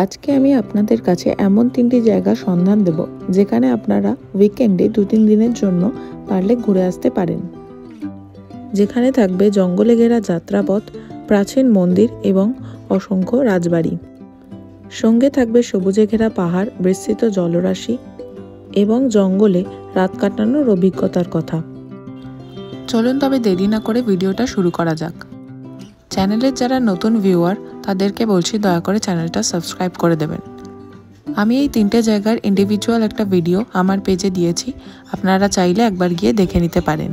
আজকে আমি আপনাদের কাছে এমন 3টি জায়গার সন্ধান দেব যেখানে আপনারা উইকেন্ডে 2-3 দিনের জন্য পারলে ঘুরে আসতে পারেন। যেখানে থাকবে জঙ্গলে ঘেরা যাত্রাপথ, প্রাচীন মন্দির এবং অসংখ্য রাজবাড়ি। সঙ্গে থাকবে সবুজে ঘেরা পাহাড়, বিস্তৃত জলরাশি এবং জঙ্গলে রাত কাটানোর অভিজ্ঞতার কথা। চলুন তবে দেরি না করে ভিডিওটা শুরু করা যাক। চ্যানেলের যারা নতুন ভিউয়ার তাদেরকে বলছি দয়া করে চ্যানেলটা সাবস্ক্রাইব করে দেবেন। আমি এই 3টে জায়গার ইন্ডিভিজুয়াল একটা ভিডিও আমার পেজে দিয়েছি, আপনারা চাইলে একবার গিয়ে দেখে নিতে পারেন।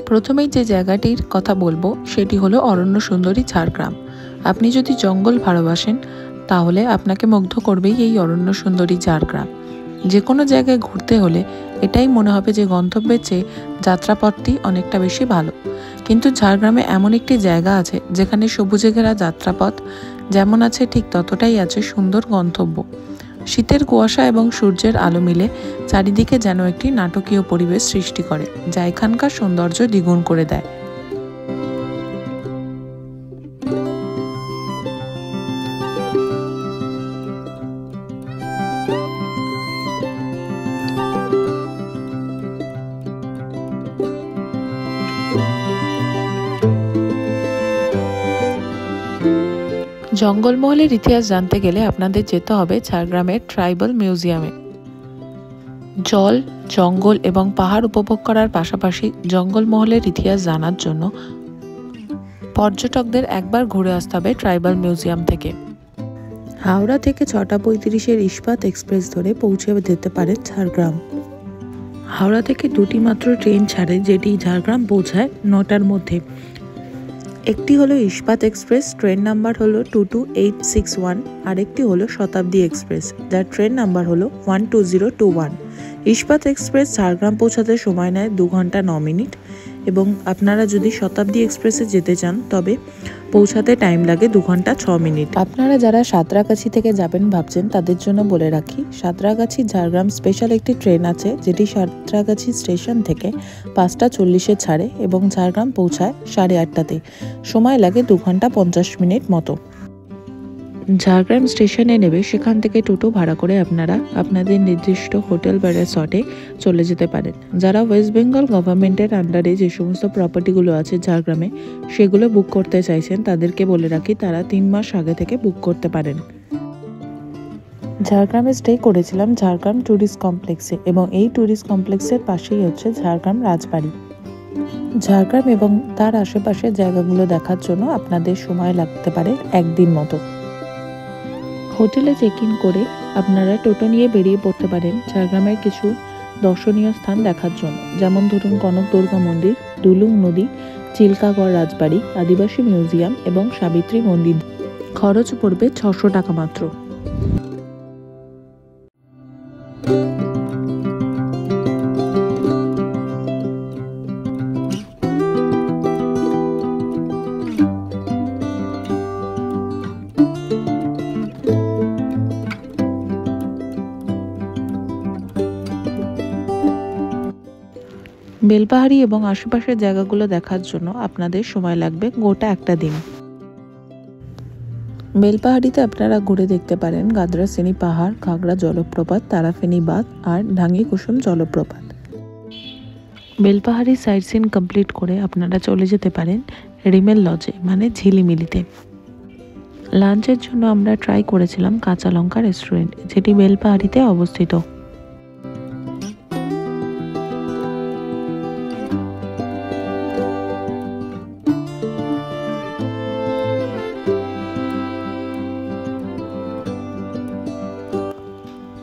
প্রথমেই যে জায়গাটির কথা বলবো সেটি হলো অরণ্য সুন্দরী ঝাড়গ্রাম। আপনি যদি জঙ্গল ভালোবাসেন তাহলে আপনাকে মুগ্ধ করবেই এই অরণ্য সুন্দরী ঝাড়গ্রাম। যে কোনো জায়গায় ঘুরতে হলে এটাই মনে হবে যে গন্তব্যের চেয়ে যাত্রাপথটি অনেকটা বেশি ভালো। কিন্তু ঝাড়গ্রামে এমন একটি জায়গা আছে যেখানে সবুজে ঘেরা যাত্রাপথ যেমন আছে ঠিক ততটাই আছে সুন্দর গন্তব্য। শীতের কুয়াশা এবং সূর্যের আলো মিলে চারিদিকে যেন একটি নাটকীয় পরিবেশ সৃষ্টি করে, যা এখানকার সৌন্দর্য দ্বিগুণ করে দেয়। জঙ্গলমহলের ইতিহাস জানতে গেলে আপনাদের যেতে হবে ঝাড়গ্রামের ট্রাইবাল মিউজিয়ামে। জল, জঙ্গল এবং পাহাড় উপভোগ করার পাশাপাশি জঙ্গলমহলের ইতিহাস জানার জন্য পর্যটকদের একবার ঘুরে আসতে হবে ট্রাইবাল মিউজিয়াম থেকে। হাওড়া থেকে 6:35 ইস্পাত এক্সপ্রেস ধরে পৌঁছে যেতে পারেন ঝাড়গ্রাম। হাওড়া থেকে 2টি মাত্র ট্রেন ছাড়ে যেটি ঝাড়গ্রাম পৌঁছায় 9টার মধ্যে। একটি হলো ইস্পাত এক্সপ্রেস, ট্রেন নাম্বার হলো 22861, আর একটি হলো শতাব্দী এক্সপ্রেস যার ট্রেন নাম্বার হলো 12021। ইস্পাত এক্সপ্রেস ঝাড়গ্রাম পৌঁছাতে সময় নেয় 2 ঘন্টা 9 মিনিট এবং আপনারা যদি শতাব্দী এক্সপ্রেসে যেতে চান তবে পৌঁছাতে টাইম লাগে 2 ঘন্টা 6 মিনিট। আপনারা যারা সাঁতরাগাছি থেকে যাবেন ভাবছেন তাদের জন্য বলে রাখি, সাঁতরাগাছি ঝাড়গ্রাম স্পেশাল একটি ট্রেন আছে যেটি সাঁতরাগাছি স্টেশন থেকে 5:40 ছাড়ে এবং ঝাড়গ্রাম পৌঁছায় 8:30-তে। সময় লাগে 2 ঘন্টা 50 মিনিট মতো। ঝাড়গ্রাম স্টেশনে নেবে সেখান থেকে টোটো ভাড়া করে আপনারা আপনাদের নির্দিষ্ট হোটেল বা রিসর্টে চলে যেতে পারেন। যারা ওয়েস্ট বেঙ্গল গভর্নমেন্টের আন্ডারে যে সমস্ত প্রপার্টিগুলো আছে ঝাড়গ্রামে সেগুলো বুক করতে চাইছেন তাদেরকে বলে রাখি তারা 3 মাস আগে থেকে বুক করতে পারেন। ঝাড়গ্রামে স্টে করেছিলাম ঝাড়গ্রাম ট্যুরিস্ট কমপ্লেক্সে এবং এই ট্যুরিস্ট কমপ্লেক্সের পাশেই হচ্ছে ঝাড়গ্রাম রাজবাড়ি। ঝাড়গ্রাম এবং তার আশেপাশের জায়গাগুলো দেখার জন্য আপনাদের সময় লাগতে পারে 1 দিন মতো। হোটেলে চেক ইন করে আপনারা টোটো নিয়ে বেরিয়ে পড়তে পারেন ঝাড়গ্রামের কিছু দর্শনীয় স্থান দেখার জন্য, যেমন ধরুন কনক দুর্গা মন্দির, ডুলুং নদী, চিল্কাগড় রাজবাড়ি, আদিবাসী মিউজিয়াম এবং সাবিত্রী মন্দির। খরচ পড়বে 600 টাকা মাত্র। বেলপাহাড়ি এবং আশেপাশের জায়গাগুলো দেখার জন্য আপনাদের সময় লাগবে গোটা 1 দিন। বেলপাহাড়িতে আপনারা ঘুরে দেখতে পারেন গাদ্রাসিনী পাহাড়, ঘাগড়া জলপ্রপাত, তারাফেনী বাঁধ আর ঢাঙ্গি কুসুম জলপ্রপাত। বেলপাহাড়ি সাইট সিন কমপ্লিট করে আপনারা চলে যেতে পারেন রিমেল লজে মানে ঝিলিমিলিতে। লাঞ্চের জন্য আমরা ট্রাই করেছিলাম কাঁচা লঙ্কা রেস্টুরেন্ট, যেটি বেলপাহাড়িতে অবস্থিত।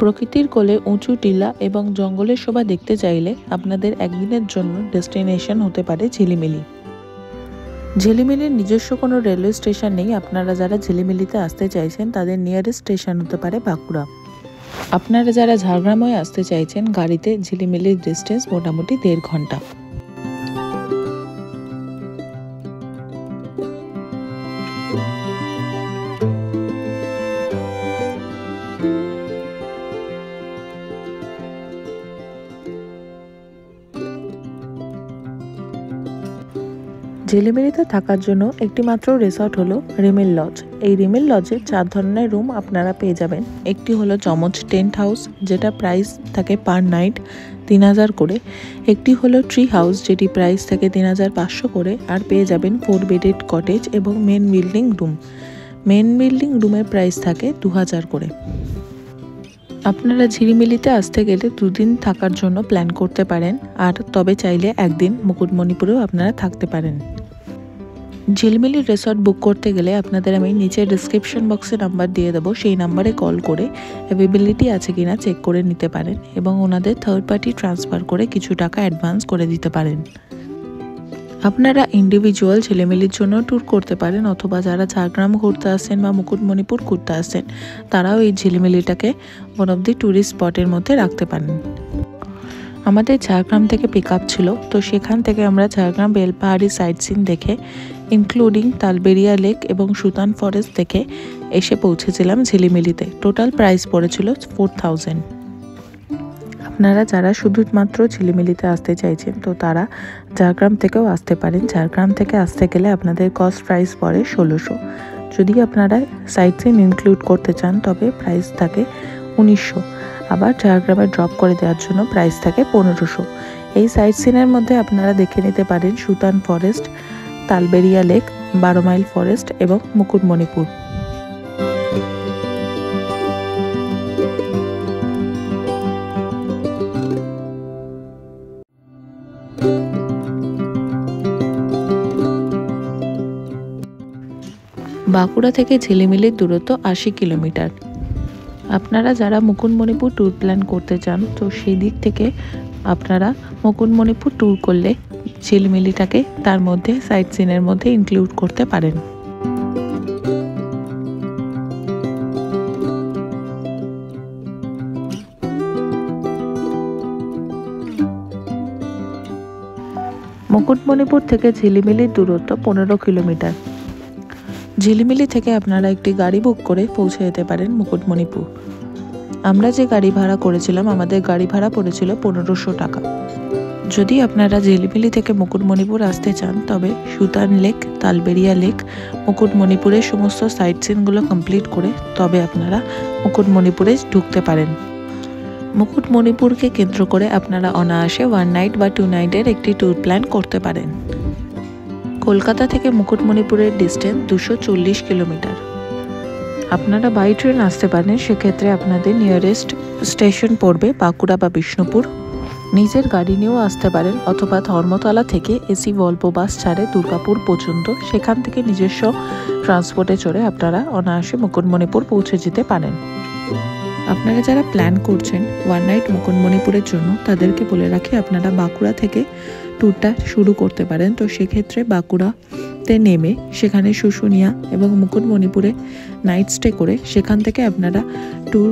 প্রকৃতির কোলে উঁচু টিলা এবং জঙ্গলের শোভা দেখতে চাইলে আপনাদের একদিনের জন্য ডেস্টিনেশন হতে পারে ঝিলিমিলি। ঝিলিমিলির নিজস্ব কোনো রেলওয়ে স্টেশন নেই। আপনারা যারা ঝিলিমিলিতে আসতে চাইছেন তাদের নিয়ারেস্ট স্টেশন হতে পারে বাঁকুড়া। আপনারা যারা ঝাড়গ্রাম হয়ে আসতে চাইছেন গাড়িতে ঝিলিমিলির ডিস্টেন্স মোটামুটি 1.5 ঘন্টা। ঝিলিমিলিতে থাকার জন্য একটি মাত্র রিসর্ট হলো রিমেল লজ। এই রিমেল লজে 4 ধরনের রুম আপনারা পেয়ে যাবেন। একটি হলো চমচ টেন্ট হাউস, যেটা প্রাইস থাকে পার নাইট 3000 করে। একটি হলো ট্রি হাউস, যেটি প্রাইস থাকে 3500 করে। আর পেয়ে যাবেন 4 বেডেড কটেজ এবং main building room. Main building রুমের প্রাইস থাকে 2000 করে। আপনারা ঝিলিমিলিতে আসতে গেলে 2 দিন থাকার জন্য প্ল্যান করতে পারেন, আর তবে চাইলে একদিন মুকুটমণিপুরেও আপনারা থাকতে পারেন। ঝিলিমিলি রিসর্ট বুক করতে গেলে আপনাদের আমি নিচে ডিসক্রিপশন বক্সে নাম্বার দিয়ে দেবো, সেই নাম্বারে কল করে অ্যাভেলেবিলিটি আছে কিনা চেক করে নিতে পারেন এবং ওনাদের থার্ড পার্টি ট্রান্সফার করে কিছু টাকা অ্যাডভান্স করে দিতে পারেন। আপনারা ইন্ডিভিজুয়াল ঝিলিমিলির জন্য ট্যুর করতে পারেন, অথবা যারা ঝাড়গ্রাম ঘুরতে আসেন বা মুকুটমণিপুর ঘুরতে আসেন তারাও এই ঝিলিমিলিটাকে ওয়ান অফ দি ট্যুরিস্ট স্পটের মধ্যে রাখতে পারেন। আমাদের ঝাড়গ্রাম থেকে পিক আপ ছিল, তো সেখান থেকে আমরা ঝাড়গ্রাম বেলপাহাড়ি সাইট সিন দেখে ইনক্লুডিং তালবেরিয়া লেক এবং সুতান ফরেস্ট দেখে এসে পৌঁছেছিলাম ঝিলিমিলিতে। টোটাল প্রাইস পড়েছিল 4000। আপনারা যারা শুধুমাত্র ঝিলিমিলিতে আসতে চাইছেন তো তারা ঝাড়গ্রাম থেকেও আসতে পারেন। ঝাড়গ্রাম থেকে আসতে গেলে আপনাদের কস্ট প্রাইস পড়ে 1600। যদি আপনারা সাইট সিন ইনক্লুড করতে চান তবে প্রাইস থাকে 1900। আবার ঝাড়গ্রামে ড্রপ করে দেওয়ার জন্য প্রাইস থাকে 1500। এই সাইট সিনের মধ্যে আপনারা দেখে নিতে পারেন Sutan forest, Talberia lake, 12 mile forest এবং মুকুটমণিপুর। বাঁকুড়া থেকে ঝিলিমিলির দূরত্ব 80 কিলোমিটার। আপনারা যারা মুকুটমণিপুর ট্যুর প্ল্যান করতে চান তো সেই দিক থেকে আপনারা মুকুটমণিপুর ট্যুর করলে ঝিলিমিলিটাকে তার মধ্যে সাইট সিনের মধ্যে ইনক্লুড করতে পারেন। মুকুটমণিপুর থেকে ঝিলিমিলির দূরত্ব 15 কিলোমিটার। ঝিলিমিলি থেকে আপনারা একটি গাড়ি বুক করে পৌঁছে যেতে পারেন মুকুটমণিপুর। আমরা যে গাড়ি ভাড়া করেছিলাম আমাদের গাড়ি ভাড়া পড়েছিল 1500 টাকা। যদি আপনারা ঝিলিমিলি থেকে মুকুটমণিপুর আসতে চান তবে সুতান লেক, তালবেরিয়া লেক, মুকুটমণিপুরের সমস্ত সাইট সিনগুলো কমপ্লিট করে তবে আপনারা মুকুটমণিপুরে ঢুকতে পারেন। মুকুটমণিপুরকে কেন্দ্র করে আপনারা অনায়াসে 1 নাইট বা 2 নাইটের একটি ট্যুর প্ল্যান করতে পারেন। কলকাতা থেকে মুকুটমণিপুরের ডিস্টেন্স 240 কিলোমিটার। আপনারা বাই ট্রেন আসতে পারেন, সেক্ষেত্রে আপনাদের নিয়ারেস্ট স্টেশন পড়বে বাঁকুড়া বা বিষ্ণুপুর। নিজের গাড়ি নিয়েও আসতে পারেন, অথবা ধর্মতলা থেকে এসি ভলভো বাস ছাড়ে দুর্গাপুর পর্যন্ত, সেখান থেকে নিজস্ব ট্রান্সপোর্টে চড়ে আপনারা অনায়াসে মুকুটমণিপুর পৌঁছে যেতে পারেন। আপনারা যারা প্ল্যান করছেন 1 নাইট মুকুটমণিপুরের জন্য তাদেরকে বলে রাখি আপনারা বাঁকুড়া থেকে ট্যুরটা শুরু করতে পারেন। তো সেক্ষেত্রে বাঁকুড়াতে নেমে সেখানে শুশুনিয়া এবং মুকুটমণিপুরে নাইট স্টে করে সেখান থেকে আপনারা ট্যুর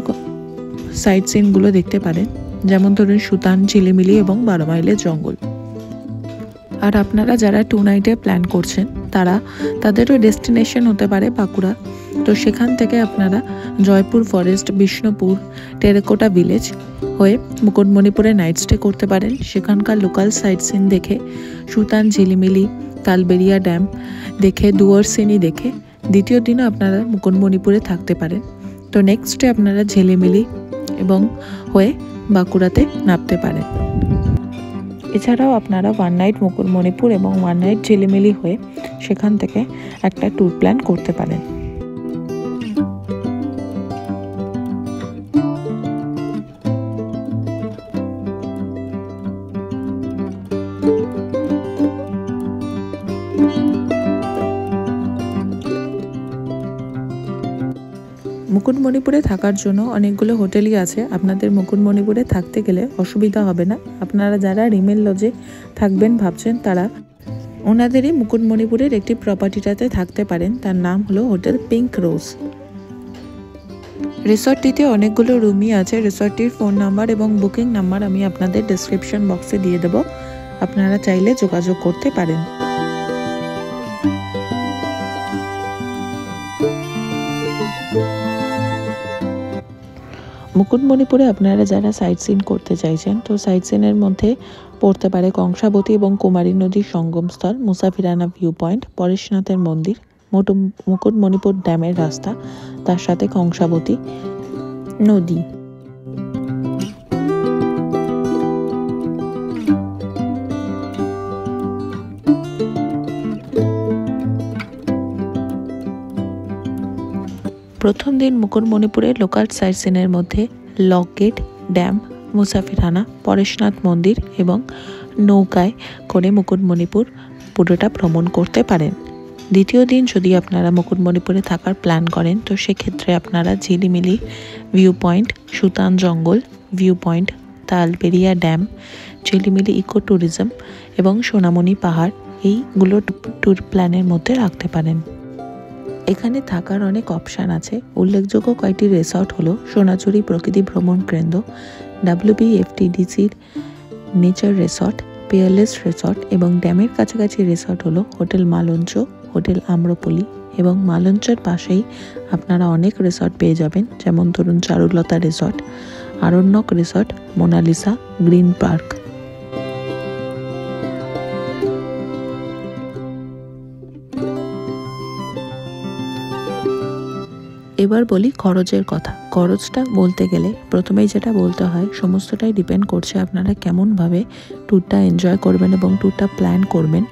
সাইট সিনগুলো দেখতে পারেন, যেমন ধরুন সুতান, ঝিলিমিলি এবং 12 মাইলের জঙ্গল। আর আপনারা যারা 2 নাইটে প্ল্যান করছেন তাদেরও ডেস্টিনেশন হতে পারে বাঁকুড়া। তো সেখান থেকে আপনারা Jaipur forest, Bishnupur, terracotta village হয়ে মুকুটমণিপুরে নাইট স্টে করতে পারেন। সেখানকার লোকাল সাইট সিন দেখে সুতান, ঝিলিমিলি, তালবেরিয়া ড্যাম দেখে, দুয়ারসিনি দেখে দ্বিতীয় দিনও আপনারা মুকুটমণিপুরে থাকতে পারেন। তো নেক্সট ডে আপনারা ঝিলিমিলি এবং হয়ে বাঁকুড়াতে নামতে পারেন। এছাড়াও আপনারা 1 নাইট মুকুটমণিপুর এবং 1 নাইট ঝিলিমিলি হয়ে সেখান থেকে একটা ট্যুর প্ল্যান করতে পারেন। মুকুটমণিপুরে থাকার জন্য অনেকগুলো হোটেলই আছে। আপনাদের মুকুটমণিপুরে থাকতে গেলে অসুবিধা হবে না। আপনারা যারা রিমেল লজে থাকবেন ভাবছেন তারা ওনাদেরই মুকুটমণিপুরের একটি প্রপার্টিটাতে থাকতে পারেন, তার নাম হলো হোটেল পিঙ্ক রোজ। রিসর্টটিতে অনেকগুলো রুমই আছে। রিসর্টটির ফোন নাম্বার এবং বুকিং নাম্বার আমি আপনাদের ডেসক্রিপশন বক্সে দিয়ে দেব, আপনারা চাইলে যোগাযোগ করতে পারেন। মুকুটমণিপুরে আপনারা যারা সাইট সিন করতে চাইছেন, তো সাইট সিনের মধ্যে পড়তে পারে কংসাবতী এবং কুমারী নদীর সঙ্গমস্থল, মুসাফিরানা ভিউ পয়েন্ট, পরেশনাথের মন্দির, মুকুটমণিপুর ড্যামের রাস্তা, তার সাথে কংসাবতী নদী। প্রথম দিন মুকুটমণিপুরের লোকাল সাইট সিনের মধ্যে lock gate, dam, Musafirana, Pareshnath মন্দির এবং নৌকায় করে মুকুটমণিপুর পুরোটা ভ্রমণ করতে পারেন। দ্বিতীয় দিন যদি আপনারা মুকুটমণিপুরে থাকার প্ল্যান করেন, তো সেক্ষেত্রে আপনারা ঝিলিমিলি ভিউ পয়েন্ট, সুতান জঙ্গল view point, Talberia dam, Jhilimili eco tourism এবং সোনামণি পাহাড় এইগুলো ট্যুর প্ল্যানের মধ্যে রাখতে পারেন। এখানে থাকার অনেক অপশান আছে। উল্লেখযোগ্য কয়েকটি রিসর্ট হলো সোনাঝুরি প্রকৃতি ভ্রমণ কেন্দ্র, WBFTDCর নেচার রিসর্ট, পিয়ারলেস রিসর্ট এবং ড্যামের কাছাকাছি রিসর্ট হলো হোটেল মালঞ্চ, হোটেল আম্রপলি এবং মালঞ্চের পাশেই আপনারা অনেক রিসর্ট পেয়ে যাবেন, যেমন ধরুন Charulata resort, Aranyak resort, Monalisa, green park. এবার বলি খরচের কথা। খরচটা বলতে গেলে প্রথমেই যেটা বলতে হয়, সমস্তটাই ডিপেন্ড করছে আপনারা কেমনভাবে ট্যুরটা এনজয় করবেন এবং ট্যুরটা প্ল্যান করবেন।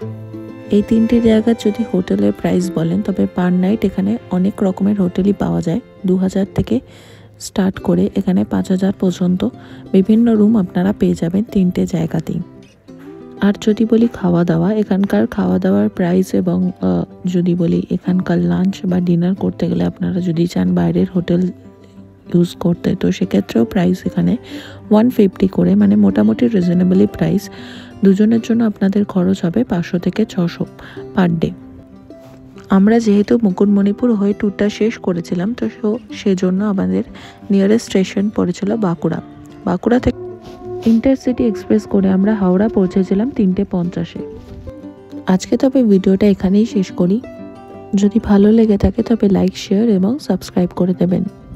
এই তিনটি জায়গার যদি হোটেলের প্রাইস বলেন, তবে পার নাইট এখানে অনেক রকমের হোটেলই পাওয়া যায়। 2000 থেকে স্টার্ট করে এখানে 5000 পর্যন্ত বিভিন্ন রুম আপনারা পেয়ে যাবেন তিনটে জায়গাতেই। আর যদি বলি খাওয়া দাওয়া, এখানকার খাওয়া দাওয়ার প্রাইস এবং যদি বলি এখানকার লাঞ্চ বা ডিনার করতে গেলে আপনারা যদি চান বাইরের হোটেল ইউজ করতে, তো সেক্ষেত্রেও প্রাইস এখানে 150 করে, মানে মোটামুটি রিজনেবলি প্রাইস। দুজনের জন্য আপনাদের খরচ হবে 500 থেকে 600 পার ডে। আমরা যেহেতু মুকুটমণিপুর হয়ে ট্যুরটা শেষ করেছিলাম, তো সেজন্য আমাদের নিয়ারেস্ট স্টেশন পড়েছিল বাঁকুড়া। বাঁকুড়া থেকে ইন্টারসিটি এক্সপ্রেস করে আমরা হাওড়া পৌঁছেছিলাম 3:50-এ। আজকে তবে ভিডিওটা এখানেই শেষ করি। যদি ভালো লেগে থাকে তবে লাইক, শেয়ার এবং সাবস্ক্রাইব করে দেবেন।